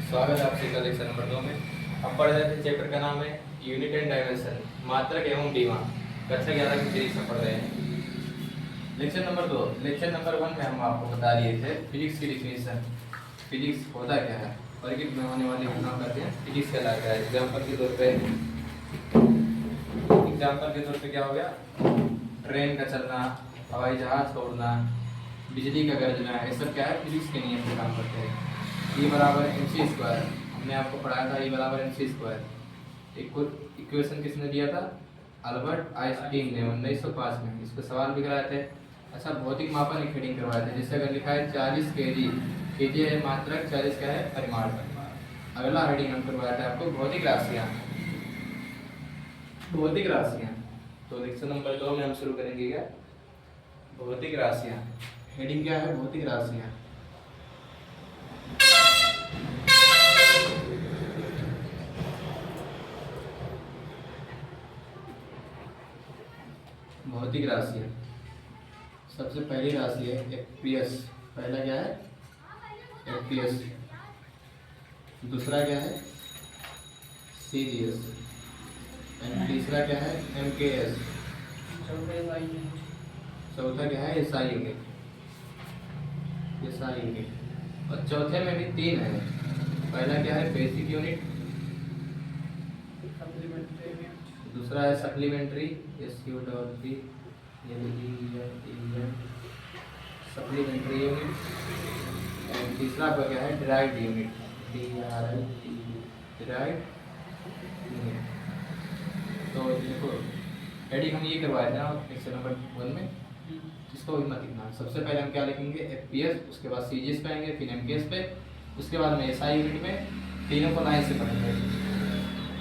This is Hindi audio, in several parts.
स्वागत है आपसे लेक्चर नंबर 2 में। अब पढ़ रहे थे चैप्टर का नाम है यूनिट एंड डायमेंशन, मात्रक एवं डीवा। कक्षा 11 की सीरीज में पढ़ रहे हैं। Lecture number 2। लेक्चर नंबर 1 में हम आपको बता दिए थे फिजिक्स की डिफिनीशन, फिजिक्स होता क्या है और किस में होने वाली घटनाओं का अध्ययन फिजिक्स कहलाता है। एग्जाम्पल के तौर पे क्या हो गया, ट्रेन का चलना, हवाई जहाज का उड़ना, बिजली का गरजना, ये सब क्या है फिजिक्स के नियम से काम करते हैं। E बराबर mc स्क्वायर, हमने आपको पढ़ाया था E बराबर mc स्क्वायर। एक इक्वेशन किसने दिया था? अल्बर्ट आइंस्टीन ने 1905 में। इसको सवाल भी कराए थे। अच्छा, भौतिक मापन एक हेडिंग करवाए थे, जैसे अगर लिखा है 40 केजी है मात्रक, 40 क्या है परिमाण। अगला हेडिंग हम करवाया था आपको भौतिक राशियाँ। भौतिक राशियाँ तो लेक्चर नंबर 2 में हम शुरू करेंगे क्या, भौतिक राशियाँ। हेडिंग क्या है? भौतिक राशियाँ। भौतिक राशियाँ, सबसे पहली राशि है एफपीएस। पहला क्या है? एफपीएस। दूसरा क्या है? सीजीएस। एंड तीसरा क्या है? एमकेएस। चौथा क्या है? SI unit. SI unit. और चौथे में भी 3 है। पहला क्या है? Basic unit. दूसरा है supplementary, SQ supplementary unit. And तीसरा आपका क्या है? Derived unit, derived unit. तो देखो हेडिंग हम ये करवाए थे ना लेक्चर नंबर 1 में, इसको भी मत लिखना। सबसे पहले हम क्या लिखेंगे? एफपीएस, उसके बाद सीजीएस पे आएंगे, फिर एमकेएस पे, उसके बाद में एसआई यूनिट में। तीनों को लाइन से पढ़ेंगे।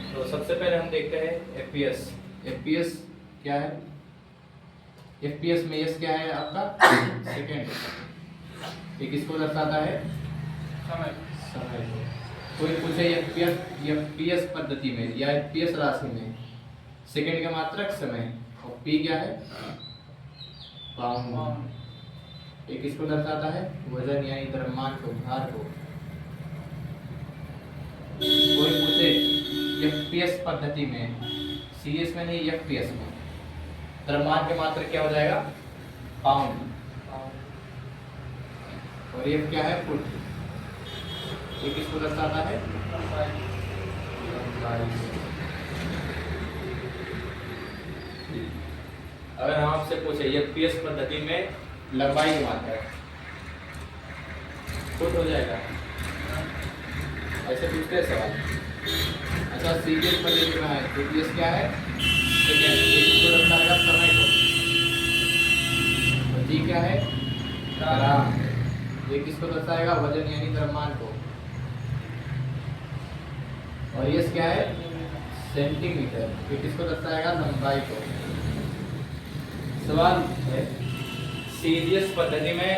तो सबसे पहले हम देखते हैं एफपीएस। एफपीएस क्या है? एफपीएस में एस क्या है आपका? सेकेंड। ये किसको दर्शाता है? समय को। कोई पूछे एफपीएस पद्धति में या एफपीएस राशि में सेकेंड का मात्रक समय और पी क्या है? पाउंड। ये किसको दर्शाता है? वजन यानी द्रव्यमान को, भार को। कोई पूछे एफपीएस पद्धति में, सीएस में नहीं एफपीएस में, द्रव्यमान के मात्रक क्या हो जाएगा? पाउंड। और ये क्या है? फुट। ये किसको दर्शाता है? अगर हम आपसे पूछे एफपीएस पद्धति में लंबाई की मात्रक, फुट हो जाएगा? ऐसे पूछते हैं सवाल। अच्छा, सीजीएस पद्धति में है, सीजीएस क्या है? सेकेंड। ये किसको दर्शाएगा? समय को। और जी क्या है? ग्राम। ये किसको दर्शाएगा? वजन यानी द्रव्यमान को। और ये क्या है? सेंटीमीटर। ये किसको दर्शाएगा? लंबाई को। सवाल है सीजीएस पद्धति में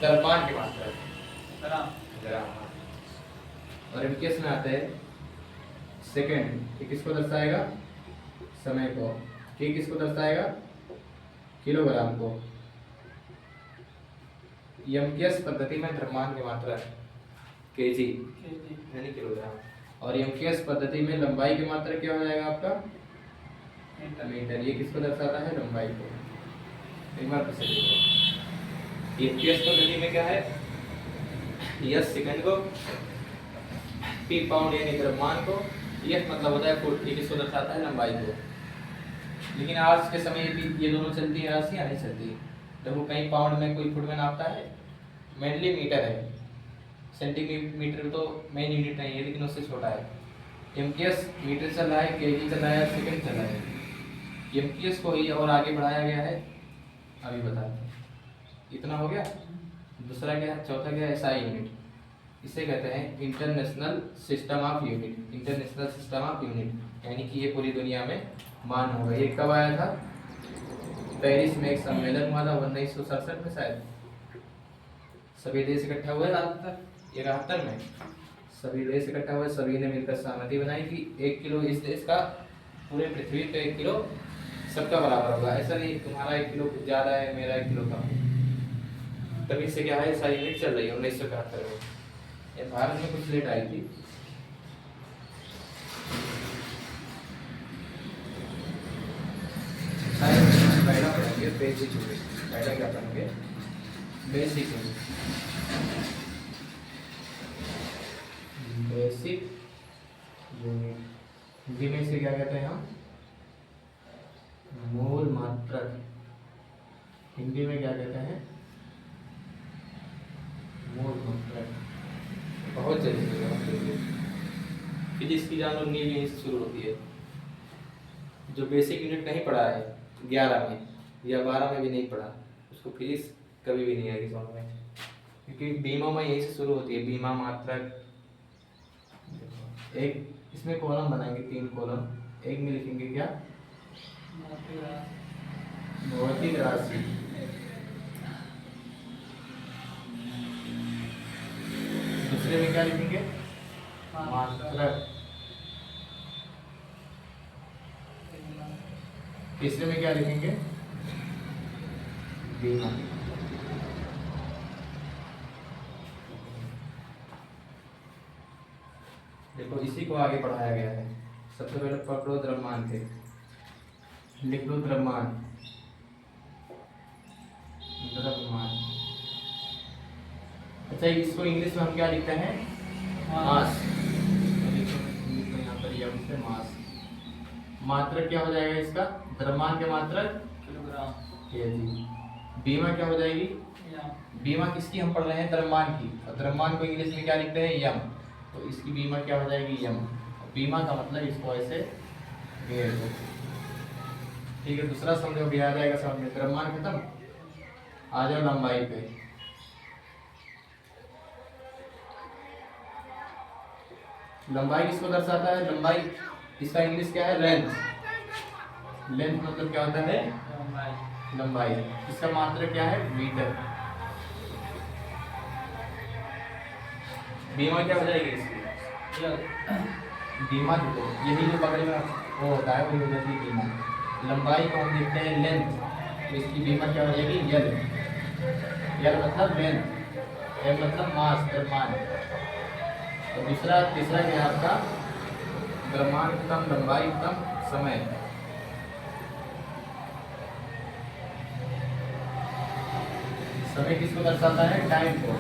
द्रव्यमान की मात्रा ग्राम। और एमकेएस में आते हैं सेकेंड। ये किसको दर्शाएगा? समय को। ये किसको दर्शाएगा? किलोग्राम को। एमकेएस पद्धति में द्रव्यमान की मात्रा केजी यानी किलोग्राम। और एमकेएस पद्धति में लंबाई की मात्रा क्या हो जाएगा आपका? मीटर। ये किसको दर्शाता है? लंबाई को। एक बार फिर से देखो, एमकेएस पद्धति में क्या है? यस सेकंड को, पी पाउंड यानी द्रव्यमान को, यस मतलब होता है फुट। ये किसको दर्शाता है? लंबाई को। लेकिन आज के समय भी ये दोनों चलती है राशियाँ? नहीं चलती। देखो कहीं पाउंड में, कोई फुट में नापता है, मेनली मीटर है। सेंटीमीटर तो मेन यूनिट नहीं है, लेकिन उससे छोटा है। एमकेएस मीटर चल रहा है, केजी चल रहा है, सेकंड चल रहा है। एमकेएस को ही और आगे बढ़ाया गया है, अभी बताते हैं। इतना हो गया। दूसरा क्या है? चौथा क्या है? SI unit. इसे कहते हैं international system of unit. International system of unit यानी कि ये पूरी दुनिया में मान होगा। ये कब आया था? पेरिस में एक सम्मेलन हुआ था 1967 में शायद। सभी देश इकट्ठा हुए 73 में। सभी देश इकट्ठा हुए, सभी ने मिलकर सहमति बनाई कि 1 किलो इस देश का पूरे पृथ्वी पे 1 किलो सबका बराबर होगा। ऐसा नहीं तुम्हारा 1 किलो ज्यादा है, मेरा 1 किलो कम है। तभी से क्या है? सारी यूनिट चल रही है 1971 में। ये भारत में कुछ लेट आई थी। पहला पढ़ेंगे बेसिक यूनिट। पहला क्या पढ़ेंगे? Basic unit. Basic unit Hindi में इसे क्या कहते हैं हम? मूल मात्रक। हिंदी में क्या कहते हैं? मूल मात्रक। बहुत जरूरी है। फिजिक्स की जानो नींव यहीं से शुरू होती है। जो बेसिक यूनिट नहीं पढ़ा है 11 में या 12 में भी नहीं पढ़ा, उसको फिजिक्स कभी भी नहीं आएगी समझ में, क्योंकि बीमा में यहीं से शुरू होती है। बीमा मात्रक। एक इसमें कॉलम बनाएंगे, 3 कॉलम। एक में लिखेंगे क्या? भौतिक राशि। दूसरे में क्या लिखेंगे? मात्रक। तीसरे में क्या लिखेंगे? बीमा। देखो इसी को आगे पढ़ाया गया है। सबसे पहले पकड़ो द्रव्यमान थे, लिख लो द्रव्यमान। द्रव्यमान। अच्छा इसको इंग्लिश में हम क्या लिखते हैं? मास। यहाँ पर यम से मास। मात्रक क्या हो जाएगा इसका? द्रव्यमान के मात्रक किलोग्राम केजी। बीमा क्या हो जाएगी? बीमा किसकी हम पढ़ रहे हैं? द्रव्यमान की। और द्रव्यमान को इंग्लिश में क्या लिखते हैं? यम। तो इसकी बीमा क्या हो जाएगी? यम। बीमा का मतलब इसको ऐसे घेर दो। ठीक है, दूसरा समझो भी आ जाएगा समझ में। द्रव्यमान खत्म, आ जाओ लंबाई पे। लंबाई किसको दर्शाता है? लंबाई इसका इंग्लिश क्या है? लेंथ। लेंथ मतलब क्या होता है? लंबाई। इसका मात्रक क्या है? मीटर। बीमा क्या हो जाएगी इसकी? बीमा देखो यही जो बगल में वो होता है वही हो जाती है बीमा। लंबाई को हम देखते हैं लेंथ, तो इसकी बीमा क्या हो जाएगी? यल। यल मतलब लेंथ, एम मतलब मास, द्रव्यमान। और दूसरा तीसरा क्या है आपका? द्रव्यमान कम, लंबाई कम, समय। समय किसको दर्शाता है? टाइम को।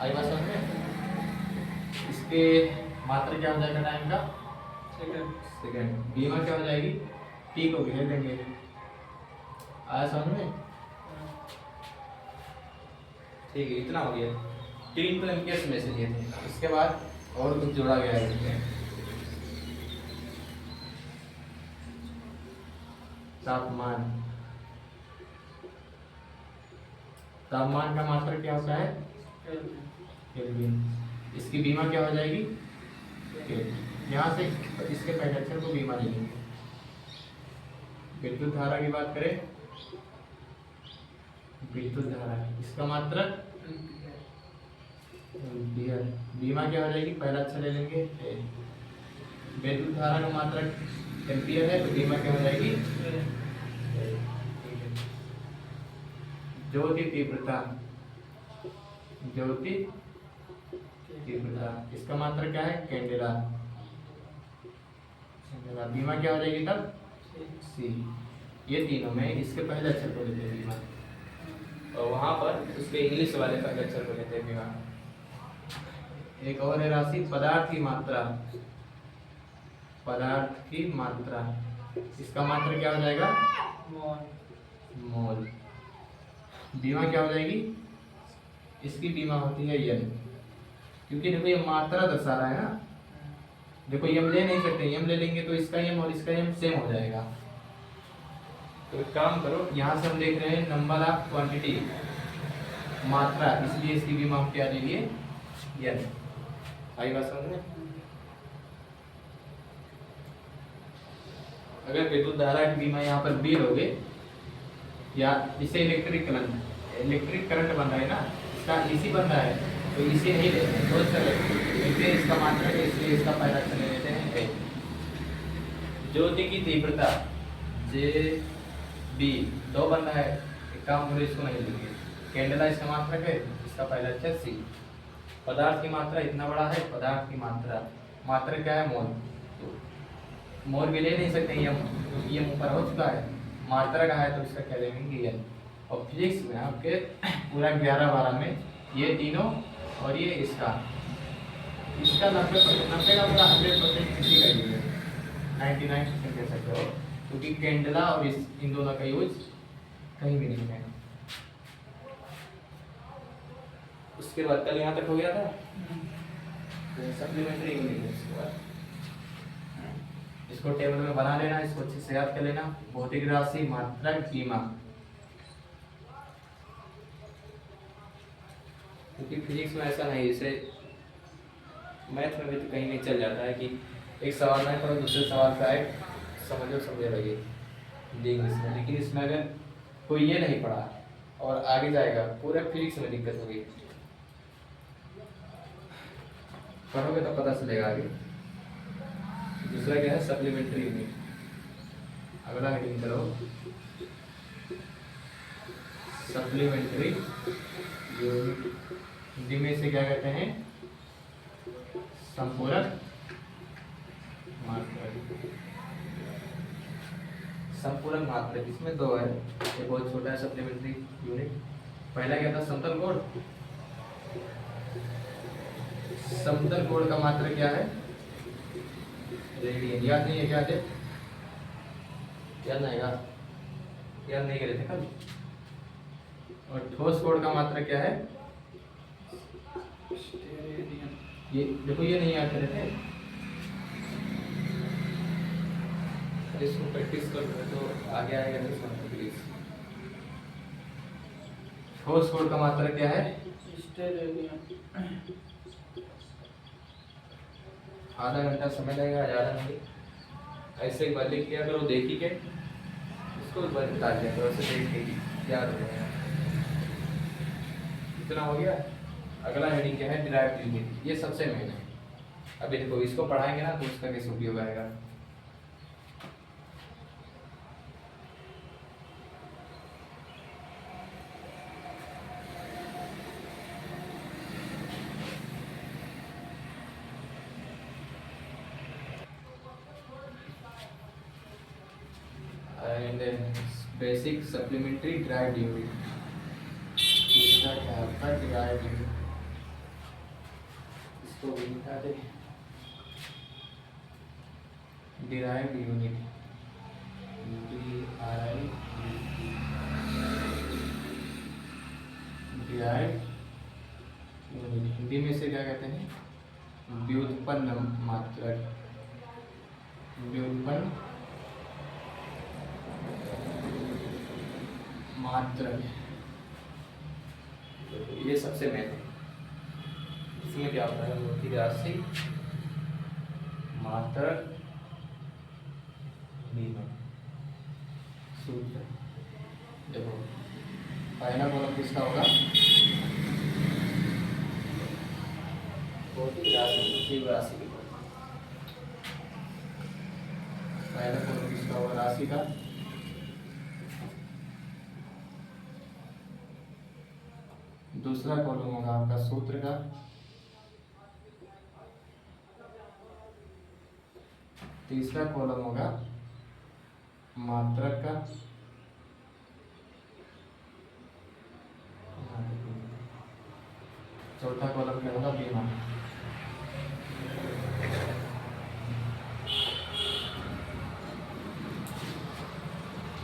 आई बात समझ में? इसके मात्रा क्या हो जाएगा टाइम का? सेकंड। बीमा क्या हो जाएगी? टी को घेर देंगे। आया समझ में? ठीक है, इतना हो गया। 3 तो एमपीएस में से दिए थे। इसके बाद और कुछ जोड़ा गया है। तापमान। तापमान का मात्रक क्या होता है? केल्विन। इसकी बीमा क्या हो जाएगी? यहाँ से इसके पहले अक्षर को बीमा लेंगे। विद्युत धारा की बात करें, विद्युत धारा इसका मात्रक एम्पियर। बीमा क्या हो जाएगी? पहला अक्षर ले लेंगे। विद्युत धारा का मात्रक एम्पियर है, तो बीमा क्या हो जाएगी? ज्योति तीव्रता। ज्योति तीव्रता इसका मात्रक क्या है? कैंडेला। बीमा क्या हो जाएगी तब? सी। ये तीनों में इसके पहले अक्षर को लेते हैं बीमा, और वहां पर उसके इंग्लिश वाले पहले अक्षर को लेते हैं बीमा। एक और है राशि पदार्थ की मात्रा। पदार्थ की मात्रा, इसका मात्रा क्या हो जाएगा? मोल। बीमा क्या हो जाएगी? इसकी बीमा होती है यम, क्योंकि देखो ये मात्रा दर्शा रहा है ना। देखो यम ले नहीं सकते, यम ले लेंगे तो इसका यम और इसका यम सेम हो जाएगा। तो एक काम करो, यहाँ से हम देख रहे हैं नंबर ऑफ क्वांटिटी, मात्रा, इसलिए इसकी बीमा हम क्या लेंगे? यम। आई बात समझ में? अगर विद्युत धारा की बीमा यहाँ पर बी लोगे, या इसे इलेक्ट्रिक करंट बन रहा है ना, इसका इसी बन रहा है, तो इसे नहीं लेते हैं, दो चले, इसलिए इसका मात्रा है, इसलिए इसका पहला चले लेते हैं ए। ज्योति की तीव्रता जे बी, दो बन रहा है, एक काम करो इसको नहीं लेंगे। कैंडेला इसका मात्रक है, इसका पहला अक्षर सी। पदार्थ की मात्रा इतना बड़ा है, पदार्थ की मात्रा, मात्रा क्या है मोल, तो मोल भी ले नहीं सकते, ये ऊपर हो चुका है, मात्रा का है तो इसका क्या लेंगे ये। और फिजिक्स में आपके पूरा 11-12 में ये तीनों और ये इसका 90 का पूरा 100% किसी का यूज है, 99% कह सकते हो, क्योंकि कैंडला और इन दोनों का यूज कहीं भी नहीं है। उसके बाद कल यहाँ तक हो गया था, सप्लीमेंट्री यूनिट। उसके बाद इसको टेबल में बना लेना, इसको अच्छे से याद कर लेना। भौतिक राशि, मात्रक, सीमा, क्योंकि फिजिक्स में ऐसा नहीं, जैसे मैथ में भी तो कहीं नहीं चल जाता है कि एक सवाल में पढ़ो दूसरे सवाल का एक समझे लगे इंग्लिश में, लेकिन इसमें अगर कोई ये नहीं पढ़ा और आगे जाएगा पूरे फिजिक्स में दिक्कत होगी, पढ़ोगे तो पता चलेगा आगे। दूसरा क्या है, सप्लीमेंट्री यूनिट। अगला हेडिंग करो, सप्लीमेंट्री यूनिट। हिंदी में इसे क्या कहते हैं, संपूरक मात्रक। संपूरक मात्रक, इसमें दो है, ये बहुत छोटा है सप्लीमेंट्री यूनिट। पहला क्या था, समतल कोण। समतल कोण का मात्रक क्या है, रेडियन। याद नहीं है क्या थे, याद नहीं का, याद नहीं करे थे कल। और ठोस कोण का मात्रक क्या है, ये देखो, ये नहीं याद करे थे, इसको प्रैक्टिस कर तो आगे आएगा नहीं समझ प्लीज। ठोस कोण का मात्रक क्या है, आधा घंटा समय लगेगा, ज़्यादा नहीं। ऐसे एक बार लिख लिया करो, देखी के इसको एक बार बता दिया करो, ऐसे देख के याद हो जाएगा। इतना हो गया। अगला हेडिंग क्या है, डिराइव्ड यूनिट। ये सबसे मेन है। अभी देखो, इसको पढ़ाएंगे ना तो उसका कैसे उपयोग आएगा। And basic supplementary derived unit. दूसरा क्या आपका derived unit, इसको भी लिखा दे, derived unit, derived unit। Hindi में से क्या कहते हैं, व्युत्पन्न मात्रक। व्युत्पन्न मात्रक, ये सबसे मेन है। इसमें क्या होता है, भौतिक राशि, मात्रक, सूत्र। देखो, पहला कॉलम किसका होगा, भौतिक राशि, जीव राशि की। पहला कॉलम किसका होगा, राशि का। दूसरा कॉलम होगा आपका सूत्र का। तीसरा कॉलम होगा मात्रक का। चौथा कॉलम क्या होगा, बीमा।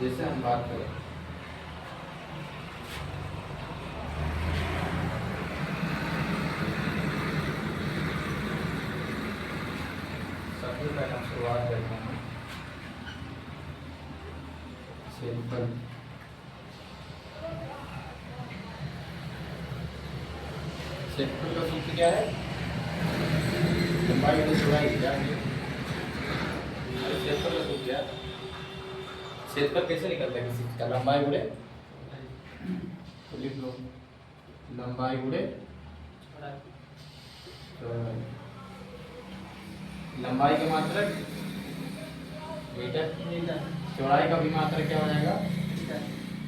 जैसे हम बात करें, शुरुआत करते हैं सिंपल। सिंपल का सूत्र क्या है, लंबाई गुणे चौड़ाई। क्या सिंपल का सूत्र क्या, क्षेत्रफल कैसे निकलता है किसी का, लंबाई गुणे, तो लिख लो, लंबाई गुणे चौड़ाई। लंबाई का मात्रक मीटर, चौड़ाई का भी मात्रक क्या हो जाएगा,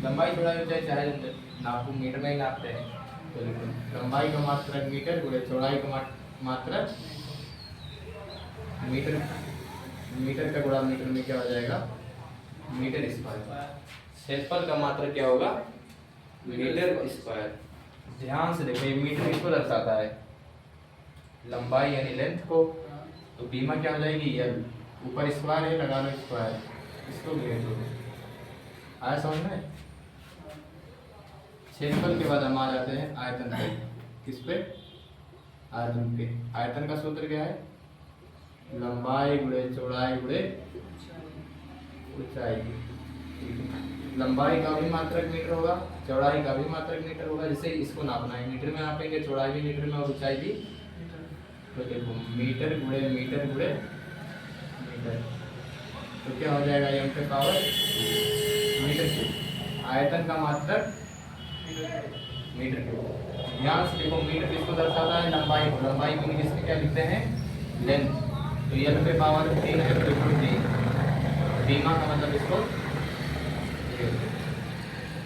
लंबाई चौड़ाई हो जाए, चाहे नापू मीटर में ही नापते हैं, तो देखो लंबाई का मात्रक मीटर गुणे चौड़ाई का मात्रक मीटर, मीटर का गुणा मीटर में क्या हो जाएगा मीटर स्क्वायर। क्षेत्रफल का मात्रक क्या होगा मीटर स्क्वायर। ध्यान से देखो ये मीटर किसको दर्शाता है लंबाई यानी लेंथ को, तो बीमा क्या हो जाएगी यल, ऊपर स्क्वायर है लगा लो स्क्वायर, इसको घेर दो। आया समझ में। क्षेत्रफल के बाद हम आ जाते हैं आयतन पे। किस पे आयतन पे। आयतन का सूत्र क्या है लंबाई गुणे चौड़ाई गुणे ऊंचाई। लंबाई का भी मात्रक मीटर होगा, चौड़ाई का भी मात्रक मीटर होगा, जिसे इसको नापना है मीटर में नापेंगे, चौड़ाई भी मीटर में और ऊंचाई भी। तो देखो मीटर गुणे मीटर गुणे मीटर, तो क्या हो जाएगा m पे पावर मीटर क्यूब। आयतन का मात्रक मीटर क्यूब। ध्यान से देखो मीटर किसको दर्शाता है लंबाई को, लंबाई को किसके क्या लिखते हैं लेंथ, तो l पे पावर 3 है तो देखो 3 बीमा का मतलब इसको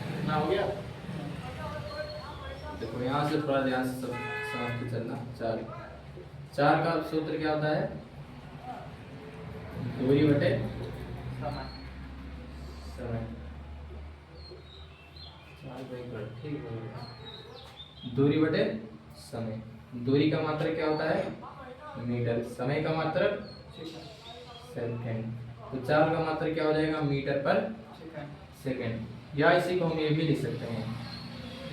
कितना हो गया। देखो यहाँ से थोड़ा ध्यान से सब समझ के चलना। 4 का सूत्र क्या होता है दूरी बटे समय। दूरी बटे समय। दूरी का मात्रक क्या होता है मीटर, समय का मात्रक सेकंड, तो 4 का मात्रक क्या हो जाएगा मीटर पर सेकंड। या इसी को हम ये भी लिख सकते हैं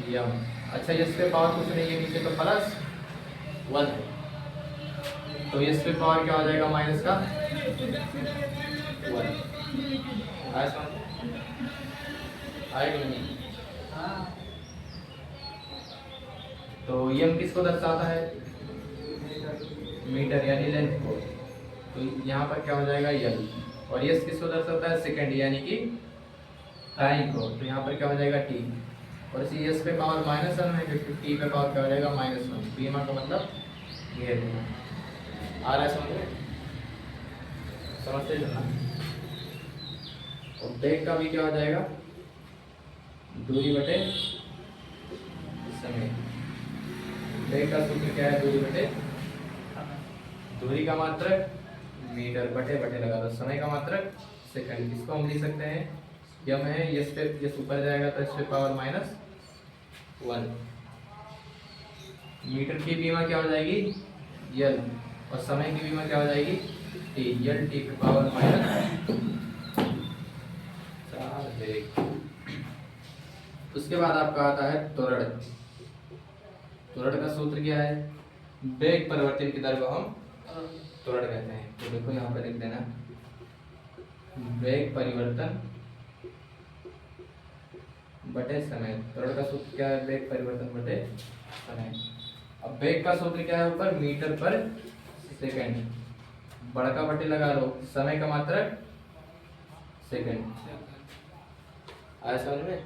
यम। अच्छा इस पे पावर कुछ नहीं है नीचे तो प्लस 1 है, तो इस पे पावर क्या हो जाएगा माइनस का 1। आएगा नहीं। तो यम किसको दर्शाता है मीटर यानी लेंथ को, तो यहाँ पर क्या हो जाएगा यल। और यस किसको दर्शाता है सेकंड यानी कि टाइम को, तो यहाँ पर क्या हो जाएगा टी। और इसी यस पे पावर -1 है क्योंकि टी पे पावर क्या हो जाएगा -1। बीमा का मतलब घेर देना। आ रहा है समझ में, समझते चलना। और बेग का भी क्या हो जाएगा दूरी बटे समय। बेग का सूत्र क्या है दूरी बटे, दूरी का मात्रक मीटर बटे बटे लगा दो, समय का मात्रक सेकंड। इसको हम लिख सकते हैं यम है ये स्टेप ये ऊपर जाएगा तो इस पे पावर -1। मीटर की बीमा क्या हो जाएगी यल, और समय की बीमा क्या हो जाएगी टी, यल टी पे पावर -4। उसके बाद आपका आता है त्वरण। त्वरण का सूत्र क्या है वेग परिवर्तन की दर को हम त्वरण कहते हैं। तो देखो यहाँ पर लिख देना वेग परिवर्तन बटे समय। त्वरण का सूत्र क्या है वेग परिवर्तन बटे समय। अब वेग का सूत्र क्या है ऊपर मीटर पर सेकंड, बड़का बटे लगा लो, समय का मात्रक सेकंड। आया समझ में।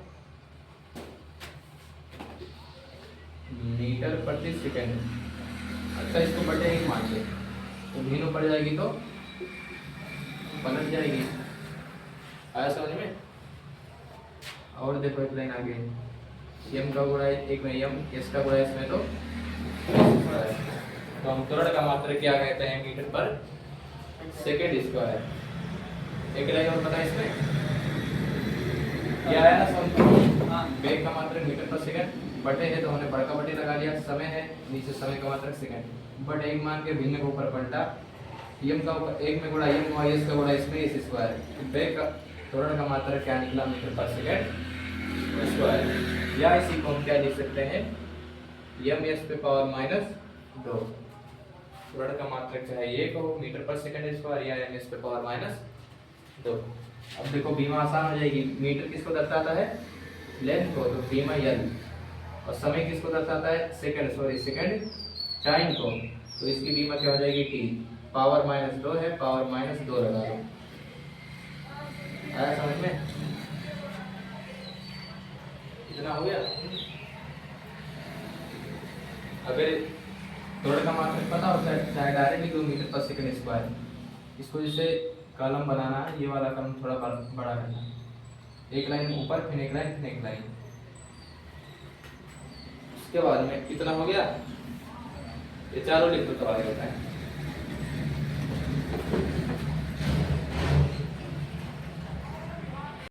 मीटर प्रति सेकंड। अच्छा इसको बटे 1 मान ले तो भिन्न पड़ जाएगी तो पलट जाएगी। आया समझ में। और देखो एक लाइन आगे यम का गुणा एक में यम, एस का गुणा इसमें तो हम त्वरण का मात्रक क्या कहते हैं मीटर पर सेकंड स्क्वायर। एक लाइन और पता है इसमें क्या आया ना समझ। वेग का मात्रक मीटर पर सेकंड, बटे है तो हमने बड़का बटे लगा लिया, समय है नीचे समय का मात्रक सेकंड, बट 1 मान के भिन्न को ऊपर पलटा, यम का ऊपर 1 में गुणा यम हुआ, एस का गुणा इसमें एस स्क्वायर। वेग का त्वरण का मात्रक क्या निकला मीटर पर सेकंड स्क्वायर। या इसी को हम क्या लिख सकते हैं यम एस पे पावर -2। त्वरण का मात्रक चाहे ये को मीटर पर सेकंड स्क्वायर या एम एस पे पावर -2। अब देखो बीमा आसान हो जाएगी। मीटर किसको दर्शाता है लेंथ को, तो बीमा यल, और समय किसको दर्शाता है सेकंड टाइम को, तो इसकी बीमा क्या हो जाएगी टी। पावर -2 है, पावर -2 लगा लो। आया समझ में। इतना हो गया। अगर त्वरण का मात्रक पता होता है चाहे डायरेक्टली 2 मीटर पर सेकंड स्क्वायर, इसको जैसे कॉलम बनाना है, ये वाला कॉलम थोड़ा बड़ा करना है, एक लाइन ऊपर फिर एक लाइन फिर एक लाइन। इसके बाद में कितना हो गया, ये चारों लिख दो तो आगे होता है।